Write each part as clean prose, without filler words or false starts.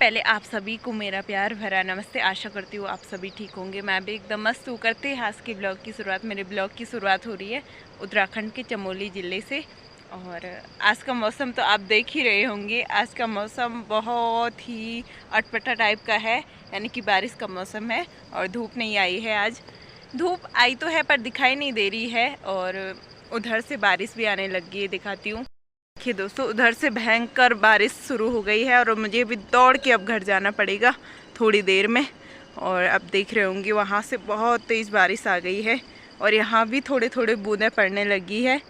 पहले आप सभी को मेरा प्यार भरा नमस्ते। आशा करती हूँ आप सभी ठीक होंगे। मैं भी एकदम मस्त हूँ। करते हैं आज के ब्लॉग की शुरुआत। मेरे ब्लॉग की शुरुआत हो रही है उत्तराखंड के चमोली ज़िले से। और आज का मौसम तो आप देख ही रहे होंगे। आज का मौसम बहुत ही अटपटा टाइप का है, यानी कि बारिश का मौसम है और धूप नहीं आई है। आज धूप आई तो है पर दिखाई नहीं दे रही है, और उधर से बारिश भी आने लग गई है। दिखाती हूँ। देखिए दोस्तों, उधर से भयंकर बारिश शुरू हो गई है और मुझे भी दौड़ के अब घर जाना पड़ेगा थोड़ी देर में। और अब देख रहे होंगे वहाँ से बहुत तेज़ बारिश आ गई है और यहाँ भी थोड़े थोड़े बूंदें पड़ने लगी है।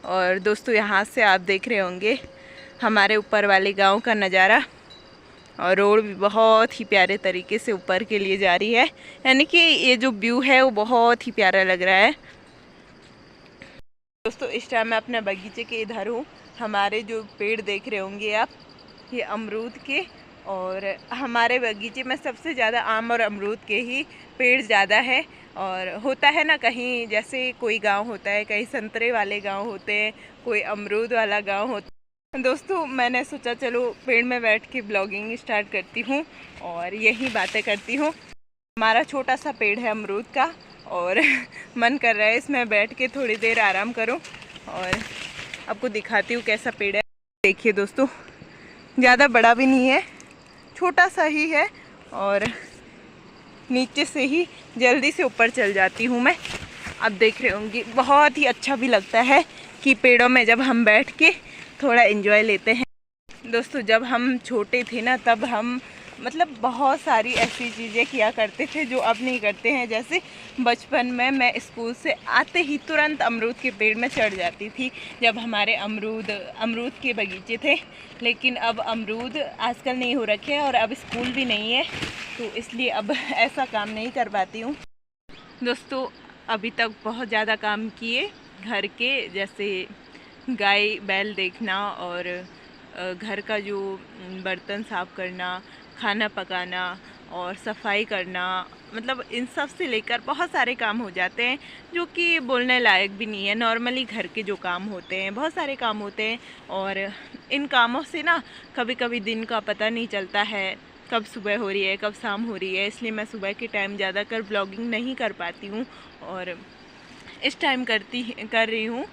और दोस्तों यहाँ से आप देख रहे होंगे हमारे ऊपर वाले गांव का नज़ारा, और रोड भी बहुत ही प्यारे तरीके से ऊपर के लिए जा रही है, यानी कि ये जो व्यू है वो बहुत ही प्यारा लग रहा है। दोस्तों इस टाइम मैं अपने बगीचे के इधर हूँ। हमारे जो पेड़ देख रहे होंगे आप, ये अमरूद के, और हमारे बगीचे में सबसे ज़्यादा आम और अमरूद के ही पेड़ ज़्यादा है। और होता है ना, कहीं जैसे कोई गांव होता है, कहीं संतरे वाले गांव होते हैं, कोई अमरूद वाला गांव होता है। दोस्तों मैंने सोचा चलो पेड़ में बैठ के ब्लॉगिंग स्टार्ट करती हूँ और यही बातें करती हूँ। हमारा छोटा सा पेड़ है अमरूद का और मन कर रहा है इसमें बैठ के थोड़ी देर आराम करूं, और आपको दिखाती हूँ कैसा पेड़ है। देखिए दोस्तों, ज़्यादा बड़ा भी नहीं है, छोटा सा ही है, और नीचे से ही जल्दी से ऊपर चल जाती हूँ मैं। अब देख रहे होंगे बहुत ही अच्छा भी लगता है कि पेड़ों में जब हम बैठ के थोड़ा एंजॉय लेते हैं। दोस्तों जब हम छोटे थे ना, तब हम बहुत सारी ऐसी चीज़ें किया करते थे जो अब नहीं करते हैं। जैसे बचपन में मैं स्कूल से आते ही तुरंत अमरूद के पेड़ में चढ़ जाती थी, जब हमारे अमरूद के बगीचे थे। लेकिन अब अमरूद आजकल नहीं हो रखे हैं और अब स्कूल भी नहीं है, तो इसलिए अब ऐसा काम नहीं कर पाती हूँ। दोस्तों अभी तक बहुत ज़्यादा काम किए घर के, जैसे गाय बैल देखना और घर का जो बर्तन साफ़ करना, खाना पकाना और सफाई करना, इन सब से लेकर बहुत सारे काम हो जाते हैं जो कि बोलने लायक भी नहीं है। नॉर्मली घर के जो काम होते हैं, बहुत सारे काम होते हैं, और इन कामों से ना कभी कभी दिन का पता नहीं चलता है, कब सुबह हो रही है कब शाम हो रही है। इसलिए मैं सुबह के टाइम ज़्यादातर ब्लॉगिंग नहीं कर पाती हूँ, और इस टाइम कर रही हूँ।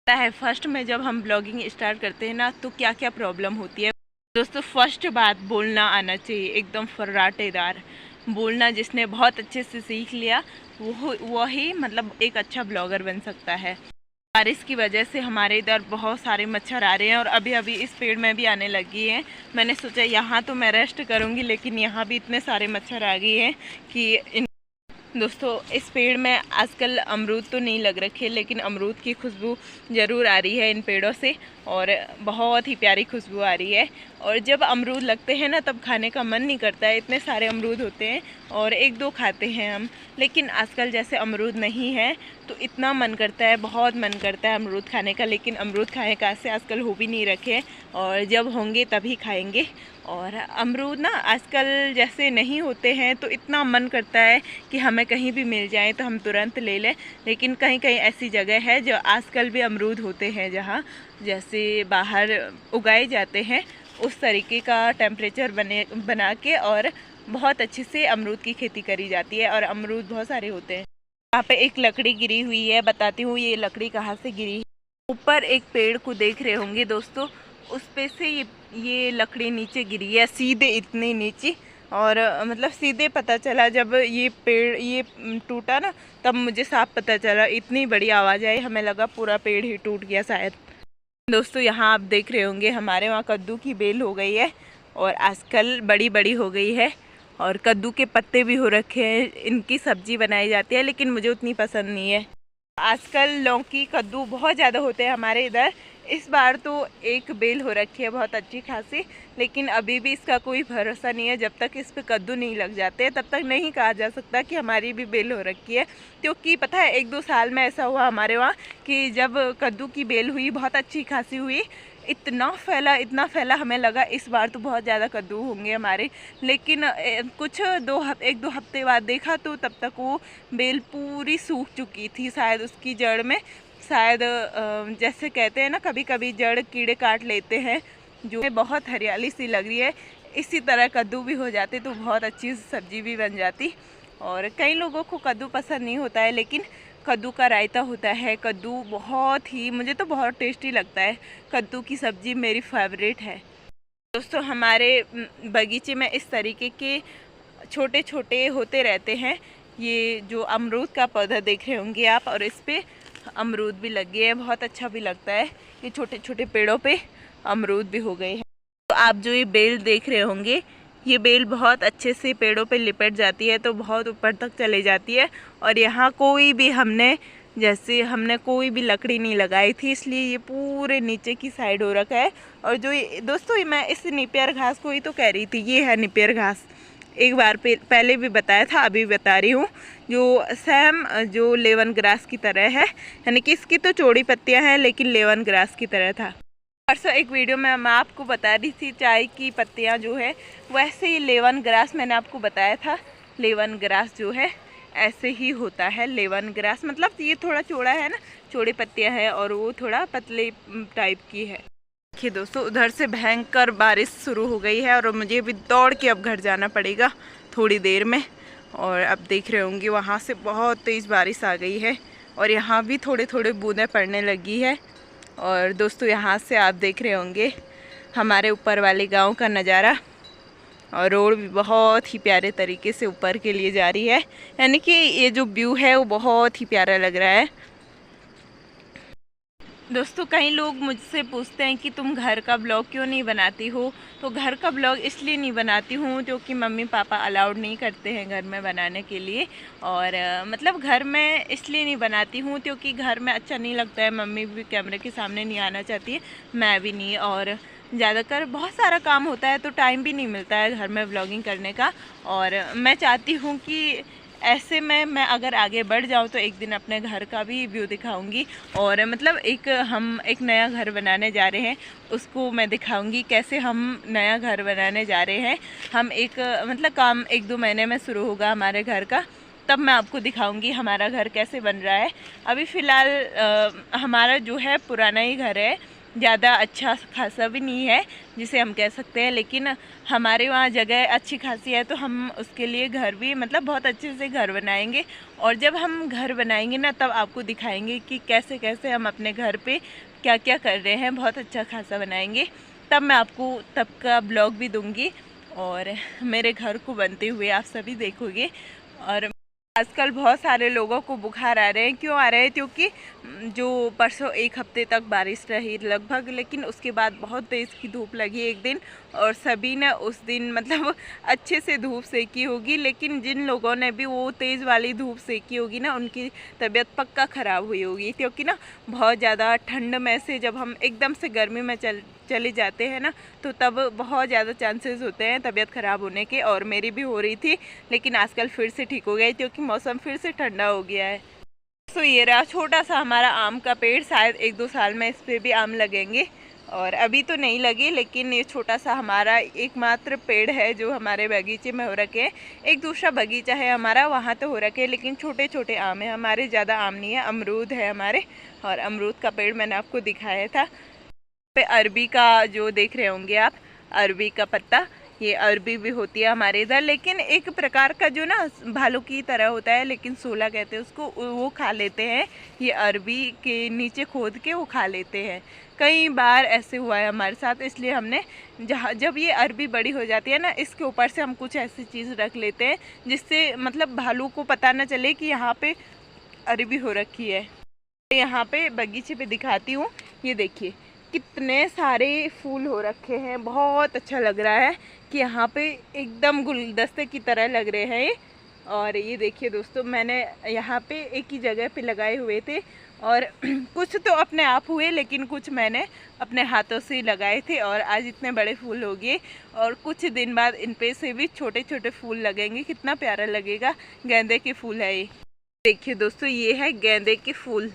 है फर्स्ट में जब हम ब्लॉगिंग स्टार्ट करते हैं ना, तो क्या क्या प्रॉब्लम होती है। दोस्तों फर्स्ट बात, बोलना आना चाहिए, एकदम फर्राटेदार बोलना। जिसने बहुत अच्छे से सीख लिया वही एक अच्छा ब्लॉगर बन सकता है। बारिश की वजह से हमारे इधर बहुत सारे मच्छर आ रहे हैं और अभी अभी इस पेड़ में भी आने लगी हैं। मैंने सोचा यहाँ तो मैं रेस्ट करूँगी, लेकिन यहाँ भी इतने सारे मच्छर आ गए हैं कि दोस्तों इस पेड़ में आजकल अमरूद तो नहीं लग रखे, लेकिन अमरूद की खुशबू ज़रूर आ रही है इन पेड़ों से, और बहुत ही प्यारी खुशबू आ रही है। और जब अमरूद लगते हैं ना, तब खाने का मन नहीं करता है। इतने सारे अमरूद होते हैं और एक दो खाते हैं हम, लेकिन आजकल जैसे अमरूद नहीं है तो इतना मन करता है, बहुत मन करता है अमरूद खाने का। लेकिन अमरूद खाने का से आजकल हो भी नहीं रखे, और जब होंगे तभी खाएंगे। और अमरूद ना आजकल जैसे नहीं होते हैं, तो इतना मन करता है कि हमें कहीं भी मिल जाए तो हम तुरंत ले लें। लेकिन कहीं कहीं ऐसी जगह है जो आजकल भी अमरूद होते हैं, जहाँ जैसे बाहर उगाए जाते हैं उस तरीके का टेम्परेचर बना के और बहुत अच्छे से अमरूद की खेती करी जाती है, और अमरूद बहुत सारे होते हैं। यहाँ पे एक लकड़ी गिरी हुई है, बताती हूँ ये लकड़ी कहाँ से गिरी है। ऊपर एक पेड़ को देख रहे होंगे दोस्तों, उस पे से ये लकड़ी नीचे गिरी है, सीधे इतनी नीचे। और सीधे पता चला जब ये पेड़ ये टूटा ना, तब मुझे साफ पता चला। इतनी बड़ी आवाज़ आई, हमें लगा पूरा पेड़ ही टूट गया शायद। दोस्तों यहाँ आप देख रहे होंगे हमारे वहाँ कद्दू की बेल हो गई है और आजकल बड़ी बड़ी हो गई है, और कद्दू के पत्ते भी हो रखे हैं। इनकी सब्जी बनाई जाती है, लेकिन मुझे उतनी पसंद नहीं है। आजकल लौकी कद्दू बहुत ज़्यादा होते हैं हमारे इधर। इस बार तो एक बेल हो रखी है बहुत अच्छी खासी, लेकिन अभी भी इसका कोई भरोसा नहीं है। जब तक इस पे कद्दू नहीं लग जाते तब तक नहीं कहा जा सकता कि हमारी भी बेल हो रखी है। क्योंकि पता है एक दो साल में ऐसा हुआ हमारे वहाँ कि जब कद्दू की बेल हुई बहुत अच्छी खासी हुई, इतना फैला हमें लगा इस बार तो बहुत ज़्यादा कद्दू होंगे हमारे। लेकिन कुछ एक दो हफ्ते बाद देखा तो तब तक वो बेल पूरी सूख चुकी थी। शायद उसकी जड़ में जैसे कहते हैं ना, कभी कभी जड़ कीड़े काट लेते हैं, जो बहुत हरियाली सी लग रही है। इसी तरह कद्दू भी हो जाते तो बहुत अच्छी सब्जी भी बन जाती। और कई लोगों को कद्दू पसंद नहीं होता है, लेकिन कद्दू का रायता होता है। कद्दू बहुत ही, मुझे तो बहुत टेस्टी लगता है। कद्दू की सब्ज़ी मेरी फेवरेट है। दोस्तों हमारे बगीचे में इस तरीके के छोटे छोटे होते रहते हैं। ये जो अमरूद का पौधा देख रहे होंगे आप, और इस पे अमरूद भी लगे हैं, बहुत अच्छा भी लगता है। ये छोटे छोटे पेड़ों पे अमरूद भी हो गए हैं। तो आप जो ये बेल देख रहे होंगे, ये बेल बहुत अच्छे से पेड़ों पे लिपट जाती है, तो बहुत ऊपर तक चले जाती है। और यहाँ कोई भी हमने कोई भी लकड़ी नहीं लगाई थी, इसलिए ये पूरे नीचे की साइड हो रखा है। और जो दोस्तों मैं इस नेपियर घास को ही तो कह रही थी, ये है नेपियर घास। एक बार पहले भी बताया था, अभी बता रही हूँ। जो सेम जो लेमन ग्रास की तरह है, यानी कि इसकी तो चौड़ी पत्तियाँ हैं लेकिन लेमन ग्रास की तरह था। परसों एक वीडियो में मैं आपको बता रही थी चाय की पत्तियाँ जो है, वैसे ही लेमन ग्रास मैंने आपको बताया था। लेमन ग्रास जो है ऐसे ही होता है। लेमन ग्रास मतलब ये थोड़ा चौड़ा है ना, चौड़ी पत्तियाँ हैं, और वो थोड़ा पतले टाइप की है। देखिए दोस्तों, उधर से भयंकर बारिश शुरू हो गई है और मुझे भी दौड़ के अब घर जाना पड़ेगा थोड़ी देर में। और अब देख रहे होंगे वहाँ से बहुत तेज़ बारिश आ गई है, और यहाँ भी थोड़े थोड़े बूंदें पड़ने लगी है। और दोस्तों यहाँ से आप देख रहे होंगे हमारे ऊपर वाले गांव का नज़ारा, और रोड भी बहुत ही प्यारे तरीके से ऊपर के लिए जा रही है। यानी कि ये जो व्यू है वो बहुत ही प्यारा लग रहा है। दोस्तों कई लोग मुझसे पूछते हैं कि तुम घर का ब्लॉग क्यों नहीं बनाती हो। तो घर का ब्लॉग इसलिए नहीं बनाती हूँ क्योंकि मम्मी पापा अलाउड नहीं करते हैं घर में बनाने के लिए। और मतलब घर में इसलिए नहीं बनाती हूँ क्योंकि घर में अच्छा नहीं लगता है। मम्मी भी कैमरे के सामने नहीं आना चाहती है, मैं भी नहीं, और ज़्यादातर बहुत सारा काम होता है तो टाइम भी नहीं मिलता है घर में व्लॉगिंग करने का। और मैं चाहती हूँ कि ऐसे में मैं अगर आगे बढ़ जाऊँ तो एक दिन अपने घर का भी व्यू दिखाऊंगी। और मतलब हम एक नया घर बनाने जा रहे हैं, उसको मैं दिखाऊंगी कैसे हम नया घर बनाने जा रहे हैं। हम मतलब काम 1-2 महीने में शुरू होगा हमारे घर का, तब मैं आपको दिखाऊंगी हमारा घर कैसे बन रहा है। अभी फ़िलहाल हमारा जो है पुराना ही घर है, ज़्यादा अच्छा खासा भी नहीं है जिसे हम कह सकते हैं, लेकिन हमारे वहाँ जगह अच्छी खासी है तो हम उसके लिए घर भी मतलब बहुत अच्छे से घर बनाएंगे। और जब हम घर बनाएंगे ना, तब आपको दिखाएंगे कि कैसे कैसे हम अपने घर पे क्या क्या कर रहे हैं। बहुत अच्छा खासा बनाएंगे, तब मैं आपको तब का ब्लॉग भी दूँगी और मेरे घर को बनते हुए आप सभी देखोगे। और आजकल बहुत सारे लोगों को बुखार आ रहे हैं। क्यों आ रहे हैं? क्योंकि जो परसों 1 हफ्ते तक बारिश रही लगभग, लेकिन उसके बाद बहुत तेज़ की धूप लगी एक दिन, और सभी ने उस दिन मतलब अच्छे से धूप सेकी होगी। लेकिन जिन लोगों ने भी वो तेज़ वाली धूप सेकी होगी ना, उनकी तबीयत पक्का ख़राब हुई होगी। क्योंकि ना बहुत ज़्यादा ठंड में से जब हम एकदम से गर्मी में चले जाते हैं ना, तो तब बहुत ज़्यादा चांसेस होते हैं तबीयत ख़राब होने के। और मेरी भी हो रही थी, लेकिन आजकल फिर से ठीक हो गई क्योंकि मौसम फिर से ठंडा हो गया है। तो ये रहा छोटा सा हमारा आम का पेड़, शायद 1-2 साल में इस पर भी आम लगेंगे, और अभी तो नहीं लगे, लेकिन ये छोटा सा हमारा एकमात्र पेड़ है जो हमारे बगीचे में हो रखे हैं। एक दूसरा बगीचा है हमारा, वहाँ तो हो रखे हैं, लेकिन छोटे छोटे आम है हमारे, ज़्यादा आम नहीं है। अमरूद है हमारे, और अमरूद का पेड़ मैंने आपको दिखाया था। पे अरबी का जो देख रहे होंगे आप, अरबी का पत्ता, ये अरबी भी होती है हमारे इधर, लेकिन एक प्रकार का जो ना भालू की तरह होता है, लेकिन सोला कहते हैं उसको, वो खा लेते हैं। ये अरबी के नीचे खोद के वो खा लेते हैं। कई बार ऐसे हुआ है हमारे साथ, इसलिए हमने जब ये अरबी बड़ी हो जाती है ना, इसके ऊपर से हम कुछ ऐसी चीज़ रख लेते हैं जिससे मतलब भालू को पता ना चले कि यहाँ पे अरबी हो रखी है। यहाँ पे बगीचे पे दिखाती हूँ, ये देखिए कितने सारे फूल हो रखे हैं। बहुत अच्छा लग रहा है कि यहाँ पे एकदम गुलदस्ते की तरह लग रहे हैं। और ये देखिए दोस्तों, मैंने यहाँ पे एक ही जगह पे लगाए हुए थे, और कुछ तो अपने आप हुए, लेकिन कुछ मैंने अपने हाथों से लगाए थे, और आज इतने बड़े फूल हो गए। और कुछ दिन बाद इन पे से भी छोटे छोटे फूल लगेंगे, कितना प्यारा लगेगा। गेंदे के फूल है ये, देखिए दोस्तों, ये है गेंदे के फूल,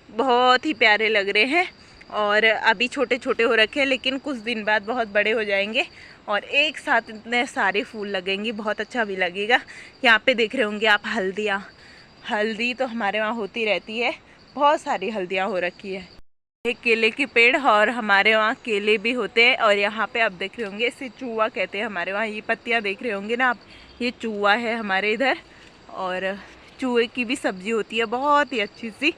बहुत ही प्यारे लग रहे हैं। और अभी छोटे छोटे हो रखे हैं, लेकिन कुछ दिन बाद बहुत बड़े हो जाएंगे और एक साथ इतने सारे फूल लगेंगे, बहुत अच्छा भी लगेगा। यहाँ पे देख रहे होंगे आप हल्दियाँ, हल्दी तो हमारे वहाँ होती रहती है, बहुत सारी हल्दियाँ हो रखी है। एक केले के पेड़ और हमारे वहाँ केले भी होते हैं। और यहाँ पे आप देख रहे होंगे, इसे चूहा कहते हैं हमारे वहाँ। ये पत्तियाँ देख रहे होंगे ना आप, ये चूहा है हमारे इधर। और चूहे की भी सब्जी होती है बहुत ही अच्छी सी,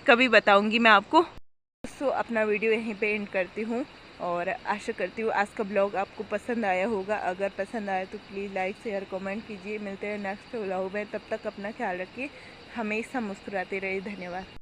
कभी बताऊँगी मैं आपको। दोस्तों अपना वीडियो यहीं पे एंड करती हूँ और आशा करती हूँ आज का ब्लॉग आपको पसंद आया होगा। अगर पसंद आया तो प्लीज़ लाइक शेयर कमेंट कीजिए। मिलते हैं नेक्स्ट ब्लॉग में, तब तक अपना ख्याल रखिए, हमेशा मुस्कुराते रहिए। धन्यवाद।